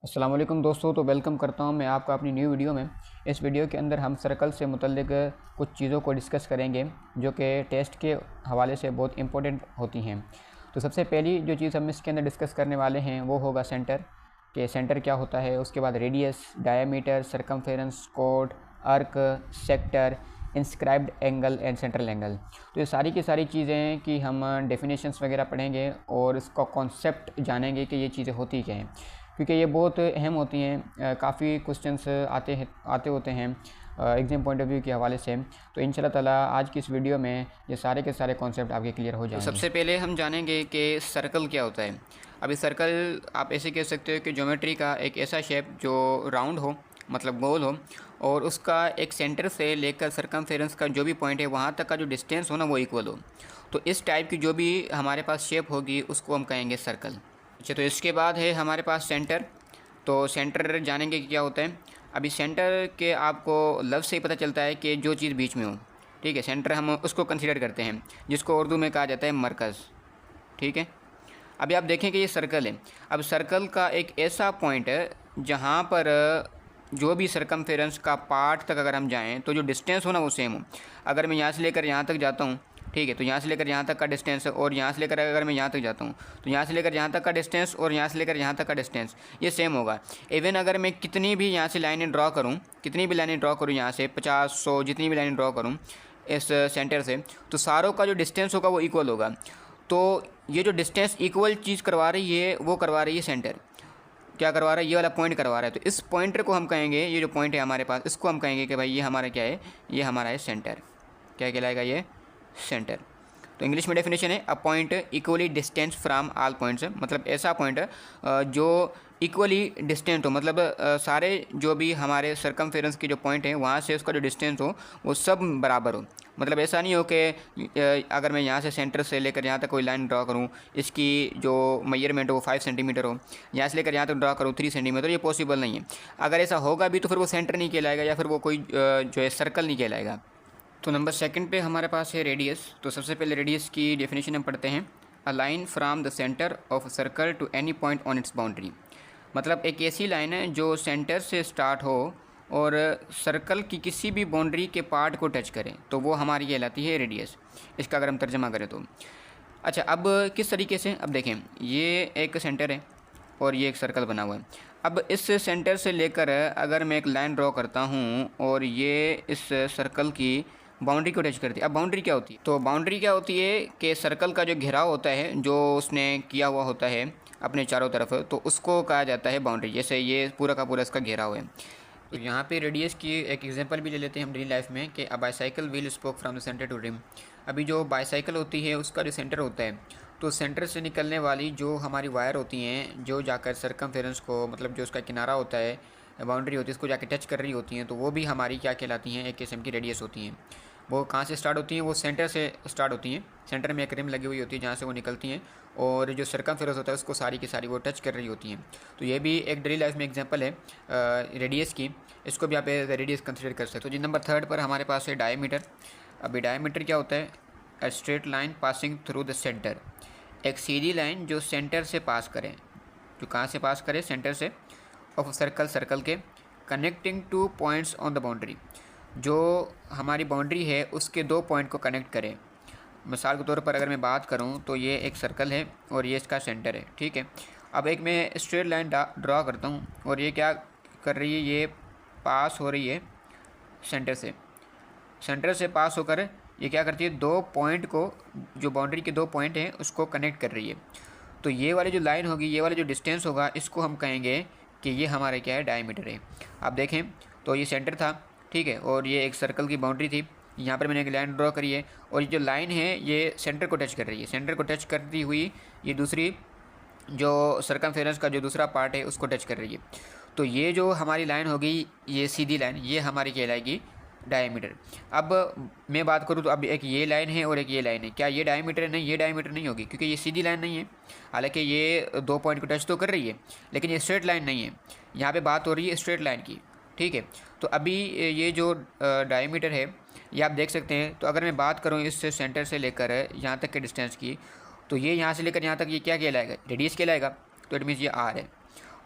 अस्सलाम वालेकुम दोस्तों, तो वेलकम करता हूं मैं आपका अपनी न्यू वीडियो में। इस वीडियो के अंदर हम सर्कल से मुतल्लिक कुछ चीज़ों को डिस्कस करेंगे जो कि टेस्ट के हवाले से बहुत इंपॉर्टेंट होती हैं। तो सबसे पहली जो चीज़ हम इसके अंदर डिस्कस करने वाले हैं वो होगा सेंटर, कि सेंटर क्या होता है। उसके बाद रेडियस, डायमीटर, सरकमफेरेंस, कोड, अर्क, sector, inscribed angle and central angle. तो ये सारी की सारी चीज़ें कि हम डेफिनेशंस वगैरह पढ़ेंगे और इसका कॉन्सेप्ट जानेंगे कि ये चीज़ें होती क्या हैं, क्योंकि ये बहुत अहम होती हैं। काफ़ी क्वेश्चंस आते होते हैं एग्ज़ाम पॉइंट ऑफ व्यू के हवाले से। तो इंशाल्लाह ताला आज की इस वीडियो में ये सारे के सारे कॉन्सेप्ट आपके क्लियर हो जाएंगे। सबसे पहले हम जानेंगे कि सर्कल क्या होता है। अभी सर्कल आप ऐसे कह सकते हो कि ज्योमेट्री का एक ऐसा शेप जो राउंड हो, मतलब गोल हो, और उसका एक सेंटर से लेकर सरकमफेरेंस का जो भी पॉइंट है वहाँ तक का जो डिस्टेंस हो ना वो इक्वल हो। तो इस टाइप की जो भी हमारे पास शेप होगी उसको हम कहेंगे सर्कल। अच्छा, तो इसके बाद है हमारे पास सेंटर। तो सेंटर जानेंगे कि क्या होता है। अभी सेंटर के आपको लफ्ज़ से ही पता चलता है कि जो चीज़ बीच में हो, ठीक है। सेंटर हम उसको कंसीडर करते हैं जिसको उर्दू में कहा जाता है मरकज़, ठीक है। अभी आप देखें कि ये सर्कल है। अब सर्कल का एक ऐसा पॉइंट है जहाँ पर जो भी सरकमफेरेंस का पार्ट तक अगर हम जाएँ तो जो डिस्टेंस हो ना वो सेम हो। अगर मैं यहाँ से लेकर यहाँ तक जाता हूँ, ठीक है, तो यहाँ से लेकर यहाँ तक का डिस्टेंस और यहाँ से लेकर अगर मैं यहाँ तक जाता हूँ तो यहाँ से लेकर यहाँ तक का डिस्टेंस और यहाँ से लेकर यहाँ तक का डिस्टेंस ये सेम होगा। इवन अगर मैं कितनी भी यहाँ से लाइनें ड्रॉ करूँ, कितनी भी लाइनें ड्रॉ करूँ, यहाँ से 50, 100 जितनी भी लाइनें ड्रॉ करूँ इस सेंटर से, तो सारों का जो डिस्टेंस होगा वो इक्वल होगा। तो ये जो डिस्टेंस इक्वल चीज़ करवा रही है वो करवा रही है सेंटर। क्या करवा रहा है? ये वाला पॉइंट करवा रहा है। तो इस पॉइंटर को हम कहेंगे, ये जो पॉइंट है हमारे पास, इसको हम कहेंगे कि भाई ये हमारा क्या है, ये हमारा है सेंटर। क्या कहलाएगा? ये सेंटर। तो इंग्लिश में डेफिनेशन है a point equally distance from all points, मतलब ऐसा पॉइंट जो इक्वली डिस्टेंट हो, मतलब सारे जो भी हमारे सरकमफेरेंस के जो पॉइंट हैं वहाँ से उसका जो डिस्टेंस हो वो सब बराबर हो। मतलब ऐसा नहीं हो कि अगर मैं यहाँ से सेंटर से लेकर यहाँ तक कोई लाइन ड्रॉ करूँ, इसकी जो मेजरमेंट हो वो 5 सेंटीमीटर हो, यहाँ से लेकर यहाँ तक ड्रॉ करूँ 3 सेंटीमीटर, ये पॉसिबल नहीं है। अगर ऐसा होगा भी तो फिर वो सेंटर नहीं कहलाएगा या फिर वो कोई जो है सर्कल नहीं कहलाएगा। तो नंबर सेकंड पे हमारे पास है रेडियस। तो सबसे पहले रेडियस की डेफिनेशन हम पढ़ते हैं। A line from the centre of circle to any point on its boundary, मतलब एक ऐसी लाइन है जो सेंटर से स्टार्ट हो और सर्कल की किसी भी बाउंड्री के पार्ट को टच करें, तो वो हमारी कहलाती है रेडियस। इसका अगर हम तर्जमा करें तो अच्छा, अब किस तरीके से, अब देखें ये एक सेंटर है और ये एक सर्कल बना हुआ है। अब इस सेंटर से लेकर अगर मैं एक लाइन ड्रॉ करता हूँ और ये इस सर्कल की बाउंड्री को टच करती है। अब बाउंड्री क्या होती है? तो बाउंड्री क्या होती है कि सर्कल का जो घेराव होता है जो उसने किया हुआ होता है अपने चारों तरफ, तो उसको कहा जाता है बाउंड्री। जैसे ये पूरा का पूरा इसका घेराव है। तो यहाँ पे रेडियस की एक एग्जांपल भी ले लेते हैं हम डेली लाइफ में कि a bicycle wheel spoke from the centre to rim. अभी जो बाईसाइकिल होती है उसका जो सेंटर होता है, तो सेंटर से निकलने वाली जो हमारी वायर होती हैं जो जाकर सरकमफेरेंस को, मतलब जो उसका किनारा होता है, बाउंड्री होती है, इसको जाके टच कर रही होती हैं, तो वो भी हमारी क्या कहलाती हैं? एक किस्म की रेडियस होती हैं। वो कहाँ से स्टार्ट होती हैं? वो सेंटर से स्टार्ट होती हैं। सेंटर में एक रिम लगी हुई होती है जहाँ से वो निकलती हैं और जो सरकमफेरेंस होता है उसको सारी की सारी वो टच कर रही होती हैं। तो ये भी एक डेली लाइफ में एग्जांपल है रेडियस की। इसको भी आप रेडियस कंसिडर कर सकते हो। जी नंबर थर्ड पर हमारे पास है डायमीटर। अभी डायमीटर क्या होता है? A straight line passing through the centre, एक सीधी लाइन जो सेंटर से पास करे, जो कहाँ से पास करे? सेंटर से, ऑफ सर्कल, सर्कल के, connecting two points on the boundary, जो हमारी बाउंड्री है उसके दो पॉइंट को कनेक्ट करें। मिसाल के तौर पर अगर मैं बात करूं तो ये एक सर्कल है और ये इसका सेंटर है, ठीक है। अब एक मैं स्ट्रेट लाइन ड्रॉ करता हूं और ये क्या कर रही है? ये पास हो रही है सेंटर से। सेंटर से पास होकर ये क्या करती है? दो पॉइंट को, जो बाउंड्री के दो पॉइंट हैं उसको कनेक्ट कर रही है। तो ये वाली जो लाइन होगी, ये वाला जो डिस्टेंस होगा, इसको हम कहेंगे कि ये हमारे क्या है? डायमीटर है। आप देखें तो ये सेंटर था, ठीक है, और ये एक सर्कल की बाउंड्री थी। यहाँ पर मैंने एक लाइन ड्रॉ करी है और ये जो लाइन है ये सेंटर को टच कर रही है। सेंटर को टच करती हुई ये दूसरी जो सरकमफेरेंस का जो दूसरा पार्ट है उसको टच कर रही है। तो ये जो हमारी लाइन होगी, ये सीधी लाइन, ये हमारी कहलाएगी डायमीटर। अब मैं बात करूँ तो अब एक ये लाइन है और एक ये लाइन है, क्या ये डायमीटर है? नहीं, ये डायमीटर नहीं होगी क्योंकि ये सीधी लाइन नहीं है। हालांकि ये दो पॉइंट को टच तो कर रही है लेकिन ये स्ट्रेट लाइन नहीं है। यहाँ पे बात हो रही है स्ट्रेट लाइन की, ठीक है। तो अभी ये जो डायमीटर है ये आप देख सकते हैं। तो अगर मैं बात करूँ इस सेंटर से लेकर यहाँ तक के डिस्टेंस की, तो ये यहाँ से लेकर यहाँ तक ये क्या कहलाएगा? रेडियस कहलाएगा। तो इट मीन्स ये आर है।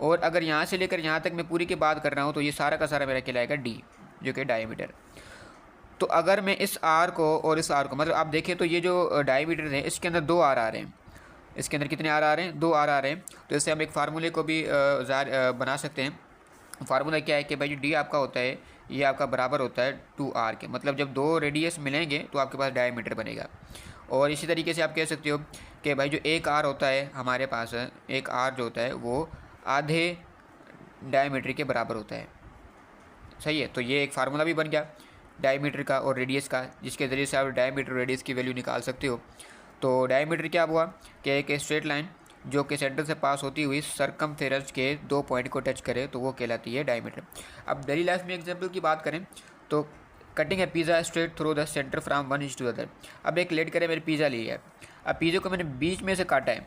और अगर यहाँ से लेकर यहाँ तक मैं पूरी की बात कर रहा हूँ तो ये सारा का सारा मेरा कहलाएगा डी, जो कि डायमीटर। तो अगर मैं इस आर को और इस आर को, मतलब आप देखें तो ये जो डायमीटर है इसके अंदर 2 आर आ रहे हैं, इसके अंदर कितने आर आ रहे हैं, 2 आर आ रहे हैं। तो इससे हम एक फार्मूले को भी बना सकते हैं। फार्मूला क्या है कि भाई जो डी आपका होता है ये आपका बराबर होता है 2r के, मतलब जब 2 रेडियस मिलेंगे तो आपके पास डायमीटर बनेगा। और इसी तरीके से आप कह सकते हो कि भाई जो एक आर होता है हमारे पास, एक आर जो होता है वो आधे डायमीटर के बराबर होता है। सही है, तो ये एक फार्मूला भी बन गया डायमीटर का और रेडियस का, जिसके ज़रिए से आप डायमीटर रेडियस की वैल्यू निकाल सकते हो। तो डायमीटर क्या हुआ कि एक स्ट्रेट लाइन जो कि सेंटर से पास होती हुई सरकमफेरेंस के 2 पॉइंट को टच करे तो वो कहलाती है डायमीटर। अब डेली लाइफ में एग्जांपल की बात करें तो कटिंग है pizza straight through the centre from one edge to other. अब एक लेट करें मैंने पिज़्ज़ा लिया है, अब पिज़्ज़ा को मैंने बीच में से काटा है,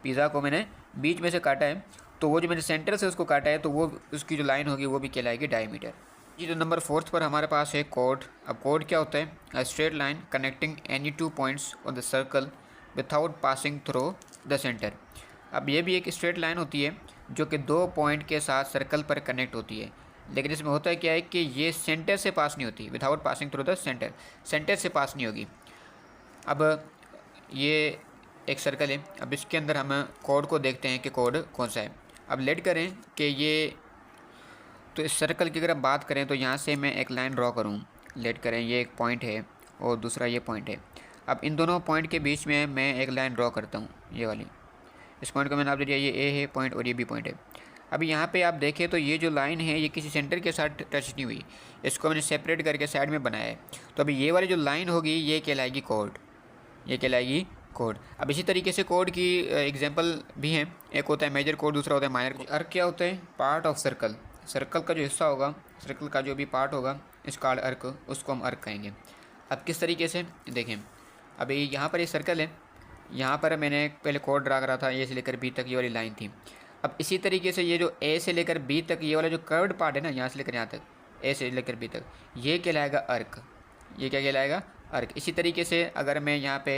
पिज़्ज़ा को मैंने बीच में से काटा है, तो वो जो मैंने सेंटर से उसको काटा है तो वो उसकी जो लाइन होगी वो भी कहलाएगी डायमीटर। ये जो नंबर 4 पर हमारे पास है कोड। अब कोड क्या होता है, a straight line connecting any 2 points on the circle without passing through the centre. अब ये भी एक स्ट्रेट लाइन होती है जो कि 2 पॉइंट के साथ सर्कल पर कनेक्ट होती है, लेकिन इसमें होता है क्या है कि ये सेंटर से पास नहीं होती, without passing through the centre, centre से पास नहीं होगी। अब ये एक सर्कल है, अब इसके अंदर हम कोड को देखते हैं कि कोड कौन सा है। अब लेट करें कि ये, तो इस सर्कल की अगर आप बात करें तो यहाँ से मैं एक लाइन ड्रॉ करूँ, लेट करें ये एक पॉइंट है और दूसरा ये पॉइंट है। अब इन दोनों पॉइंट के बीच में मैं एक लाइन ड्रॉ करता हूँ, ये वाली, इस पॉइंट को मैंने आप दे दिया, ये ए है पॉइंट और ये बी पॉइंट है। अभी यहाँ पे आप देखें तो ये जो लाइन है ये किसी सेंटर के साथ टच नहीं हुई, इसको मैंने सेपरेट करके साइड में बनाया है। तो अभी ये वाली जो लाइन होगी ये कहलाएगी कोड, ये कहलाएगी कोड। अब इसी तरीके से कोड की एग्जांपल भी हैं, एक होता है मेजर कोड, दूसरा होता है माइनर कोड। अर्क क्या होता है, पार्ट ऑफ सर्कल, सर्कल का जो हिस्सा होगा, सर्कल का जो भी पार्ट होगा इसका अर्क, उसको हम अर्क कहेंगे। अब किस तरीके से देखें, अभी यहाँ पर ये सर्कल है, यहाँ पर मैंने पहले कोड ड्रा करा था, ए से लेकर बी तक ये वाली लाइन थी। अब इसी तरीके से ये जो ए से लेकर बी तक ये वाला जो कर्व्ड पार्ट है ना, यहाँ से लेकर यहाँ तक, ए से लेकर बी तक, ये कहलाएगा अर्क, ये क्या कहलाएगा, अर्क। इसी तरीके से अगर मैं यहाँ पे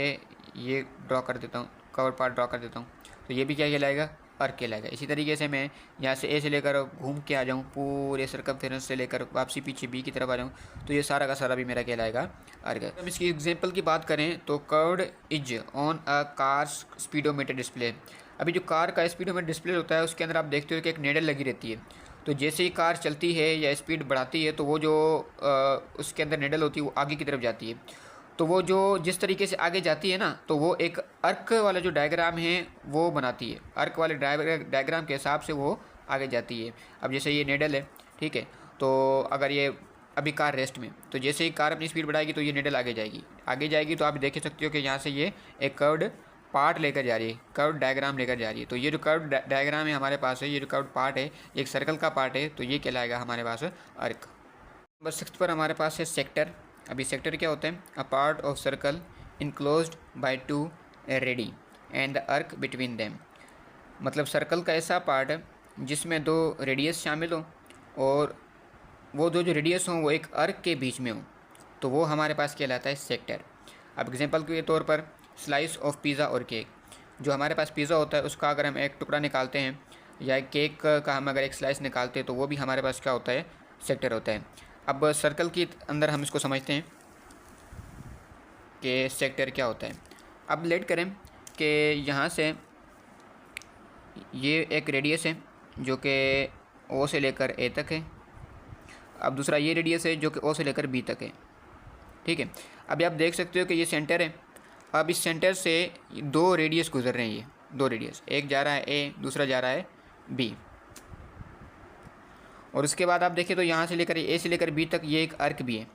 ये ड्रॉ कर देता हूँ, कर्व पार्ट ड्रॉ कर देता हूँ, तो ये भी क्या कहलाएगा, अर्क कहलाएगा। इसी तरीके से मैं यहाँ से ए से लेकर घूम के आ जाऊँ पूरे सर्कमफेरेंस से लेकर वापसी पीछे बी की तरफ आ जाऊँ, तो ये सारा का सारा भी मेरा कहलाएगा अर्क। हम इसकी एग्जांपल की बात करें तो curved is on a car speedometer display. अभी जो कार का स्पीडोमीटर डिस्प्ले होता है उसके अंदर आप देखते हो कि एक नेडल लगी रहती है, तो जैसे ही कार चलती है या स्पीड बढ़ाती है तो वो जो उसके अंदर नेडल होती है वो आगे की तरफ जाती है, तो वो जो जिस तरीके से आगे जाती है ना, तो वो एक अर्क वाला जो डायग्राम है वो बनाती है, अर्क वाले डायग्राम के हिसाब से वो आगे जाती है। अब जैसे ये नेडल है, ठीक है, तो अगर ये अभी कार रेस्ट में, तो जैसे ही कार अपनी स्पीड बढ़ाएगी तो ये नेडल आगे जाएगी, तो आप देख सकते हो कि यहाँ से ये एक कर्व्ड पार्ट लेकर जा रही है, कर्व्ड डायग्राम लेकर जा रही है। तो ये जो कर्व्ड डायग्राम है हमारे पास है, ये जो कर्व्ड पार्ट है एक सर्कल का पार्ट है, तो ये कहलाएगा हमारे पास अर्क। नंबर 6 पर हमारे पास है सेक्टर। अभी सेक्टर क्या होता है, a part of circle enclosed bye 2 ready and the अर्क बिटवीन देम। मतलब सर्कल का ऐसा पार्ट है जिसमें 2 रेडियस शामिल हो और वो दो जो रेडियस हों वो एक अर्क के बीच में हो, तो वो हमारे पास कहलाता है सेक्टर। अब एग्जांपल के तौर पर स्लाइस ऑफ पिज़्ज़ा और केक, जो हमारे पास पिज़्ज़ा होता है उसका अगर हम एक टुकड़ा निकालते हैं या केक का हम अगर एक स्लाइस निकालते हैं तो वो भी हमारे पास क्या होता है, सेक्टर होता है। अब सर्कल के अंदर हम इसको समझते हैं कि सेक्टर क्या होता है। अब लेट करें कि यहाँ से ये एक रेडियस है जो कि ओ से लेकर ए तक है, अब दूसरा ये रेडियस है जो कि ओ से लेकर बी तक है, ठीक है। अभी आप देख सकते हो कि ये सेंटर है, अब इस सेंटर से 2 रेडियस गुजर रहे हैं, ये 2 रेडियस, एक जा रहा है ए, दूसरा जा रहा है बी। और उसके बाद आप देखें तो यहाँ से लेकर ए से लेकर बी तक ये एक अर्क भी है,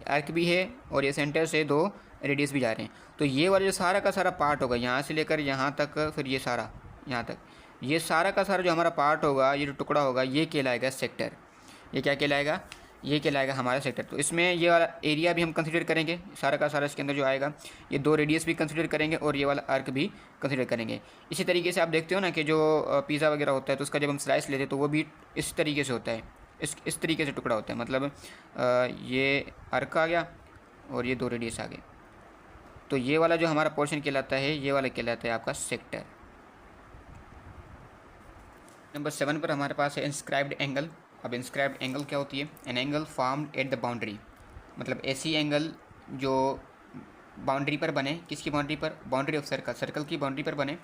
अर्क भी है और ये सेंटर से 2 रेडियस भी जा रहे हैं। तो ये वाला जो सारा का सारा पार्ट होगा यहाँ से लेकर यहाँ तक, फिर ये सारा यहाँ तक, ये सारा का सारा जो हमारा पार्ट होगा, ये जो टुकड़ा होगा ये कहलाएगा सेक्टर। ये क्या कहलाएगा, ये कहलाएगा हमारा सेक्टर। तो इसमें ये वाला एरिया भी हम कंसीडर करेंगे, सारा का सारा इसके अंदर जो आएगा, ये 2 रेडियस भी कंसीडर करेंगे और ये वाला अर्क भी कंसीडर करेंगे। इसी तरीके से आप देखते हो ना कि जो पिज़्ज़ा वगैरह होता है तो उसका जब हम स्लाइस लेते हैं तो वो भी इस तरीके से होता है, इस तरीके से टुकड़ा होता है, मतलब ये अर्क आ गया और ये 2 रेडियस आ गए, तो ये वाला जो हमारा पोर्शन कहलाता है, ये वाला कहलाता है आपका सेक्टर। नंबर 7 पर हमारे पास है इंस्क्राइब्ड एंगल। अब इंस्क्राइब्ड एंगल क्या होती है? An angle formed at the boundary, मतलब ऐसी एंगल जो बाउंड्री पर बने। किसकी बाउंड्री पर? बाउंड्री ऑफ सर्कल, सर्कल की बाउंड्री पर बने।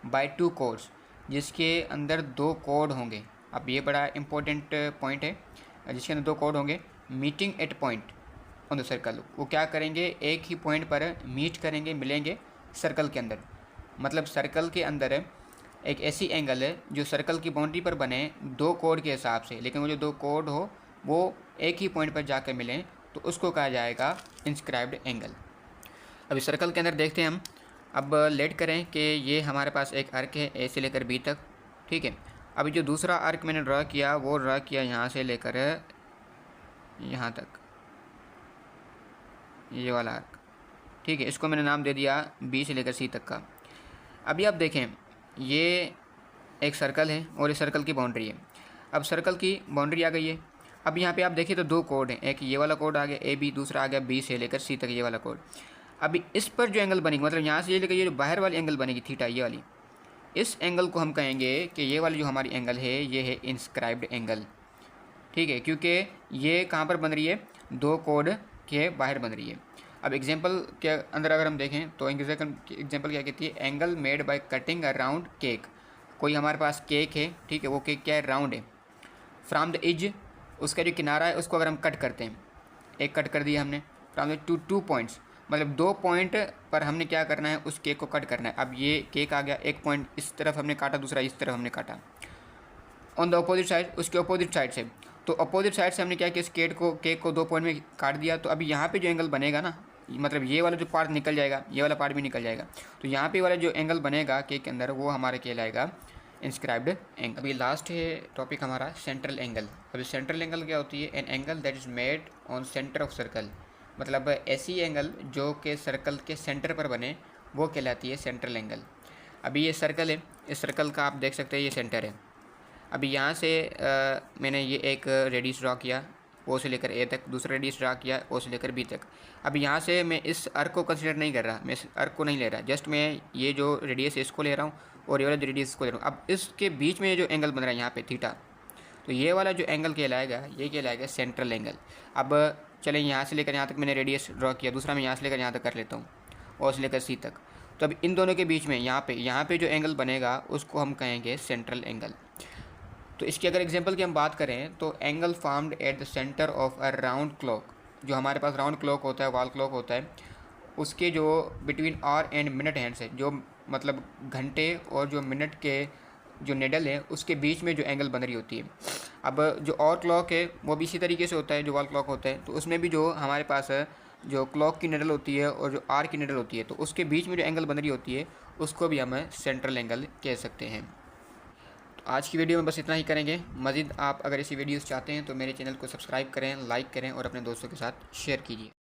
बाय टू कोड्स, जिसके अंदर दो कोड होंगे। अब ये बड़ा इंपॉर्टेंट पॉइंट है, जिसके अंदर दो कोड होंगे। Meeting at point on the circle, वो क्या करेंगे? एक ही पॉइंट पर मीट करेंगे, मिलेंगे सर्कल के अंदर। मतलब सर्कल के अंदर एक ऐसी एंगल है जो सर्कल की बाउंड्री पर बने दो कोड के हिसाब से, लेकिन वो जो दो कोड हो वो एक ही पॉइंट पर जाकर मिलें, तो उसको कहा जाएगा इंस्क्राइब्ड एंगल। अभी सर्कल के अंदर देखते हैं हम। अब लेट करें कि ये हमारे पास एक आर्क है ए से लेकर बी तक, ठीक है। अभी जो दूसरा आर्क मैंने ड्रा किया वो ड्रा किया यहाँ से लेकर यहाँ तक, ये वाला आर्क, ठीक है। इसको मैंने नाम दे दिया बी से लेकर सी तक का। अभी आप देखें, ये एक सर्कल है और इस सर्कल की बाउंड्री है। अब सर्कल की बाउंड्री आ गई है। अब यहाँ पे आप देखिए तो दो कोड हैं, एक ये वाला कोड आ गया ए बी, दूसरा आ गया बी से लेकर सी तक ये वाला कोड। अभी इस पर जो एंगल बनेगी, मतलब यहाँ से ये लेकर ये जो बाहर वाली एंगल बनेगी थीटा, ये वाली, इस एंगल को हम कहेंगे कि ये वाली जो हमारी एंगल है ये है इंस्क्राइब्ड एंगल, ठीक है। क्योंकि ये कहाँ पर बन रही है? दो कोड के बाहर बन रही है। अब एग्जांपल के अंदर अगर हम देखें तो एग्जांपल क्या कहती है? Angle made by cutting a round cake. कोई हमारे पास केक है, ठीक है, वो केक क्या है? राउंड है। फ्रॉम द एज, उसका जो किनारा है उसको अगर हम कट करते हैं, एक कट कर दिया हमने, फ्रॉम द टू पॉइंट्स, मतलब दो पॉइंट पर हमने क्या करना है? उस केक को कट करना है। अब ये केक आ गया, एक पॉइंट इस तरफ हमने काटा, दूसरा इस तरफ हमने काटा। ऑन द अपोजिट साइड, उसके अपोजिट साइड से, तो अपोजिट साइड से हमने क्या किया? इस केक को दो पॉइंट में काट दिया। तो अभी यहाँ पे जो एंगल बनेगा ना, मतलब ये वाला जो पार्ट निकल जाएगा, ये वाला पार्ट भी निकल जाएगा। तो यहाँ पे वाला जो एंगल बनेगा केक के अंदर, वो हमारा कहलाएगा इंस्क्राइब्ड एंगल। अभी लास्ट है टॉपिक हमारा सेंट्रल एंगल। अभी सेंट्रल एंगल क्या होती है? An angle that is made on centre of circle, मतलब ऐसी एंगल जो कि सर्कल के सेंटर पर बने, वो कहलाती है सेंट्रल एंगल। अभी ये सर्कल है, इस सर्कल का आप देख सकते हैं ये सेंटर है। अभी यहाँ से मैंने ये एक रेडियस ड्रा किया ओ से लेकर ए तक, दूसरा रेडियस ड्रा किया ओ से लेकर बी तक। अब यहाँ से मैं इस अर्क को कंसिडर नहीं कर रहा, मैं इस अर्क को नहीं ले रहा, जस्ट मैं ये जो रेडियस है इसको ले रहा हूँ और ये वाला जो रेडियस इसको ले रहा हूँ। अब इसके बीच में जो एंगल बन रहा है यहाँ पे थीटा, तो ये वाला जो एंगल कहलाएगा ये कहलाएगा सेंट्रल एंगल। अब चलें, यहाँ से लेकर यहाँ तक मैंने रेडियस ड्रा किया, दूसरा मैं यहाँ से लेकर यहाँ तक कर लेता हूँ, ओ से लेकर सी तक। तो अब इन दोनों के बीच में यहाँ पे जो एंगल बनेगा उसको हम कहेंगे सेंट्रल एंगल। तो इसकी अगर एग्जांपल की हम बात करें तो angle formed at the centre of a round clock, जो हमारे पास राउंड क्लॉक होता है, वॉल क्लॉक होता है, उसके जो between our and minute hands है, जो मतलब घंटे और जो मिनट के जो निडल है उसके बीच में जो एंगल बन रही होती है। अब जो और क्लॉक है वो भी इसी तरीके से होता है, जो वॉल क्लॉक होता है, तो उसमें भी जो हमारे पास जो क्लॉक की निडल होती है और जो आर की निडल होती है, तो उसके बीच में जो एंगल बन रही होती है उसको भी हम सेंट्रल एंगल कह सकते हैं। आज की वीडियो में बस इतना ही करेंगे। मज़ीद आप अगर ऐसी वीडियोस चाहते हैं तो मेरे चैनल को सब्सक्राइब करें, लाइक करें और अपने दोस्तों के साथ शेयर कीजिए।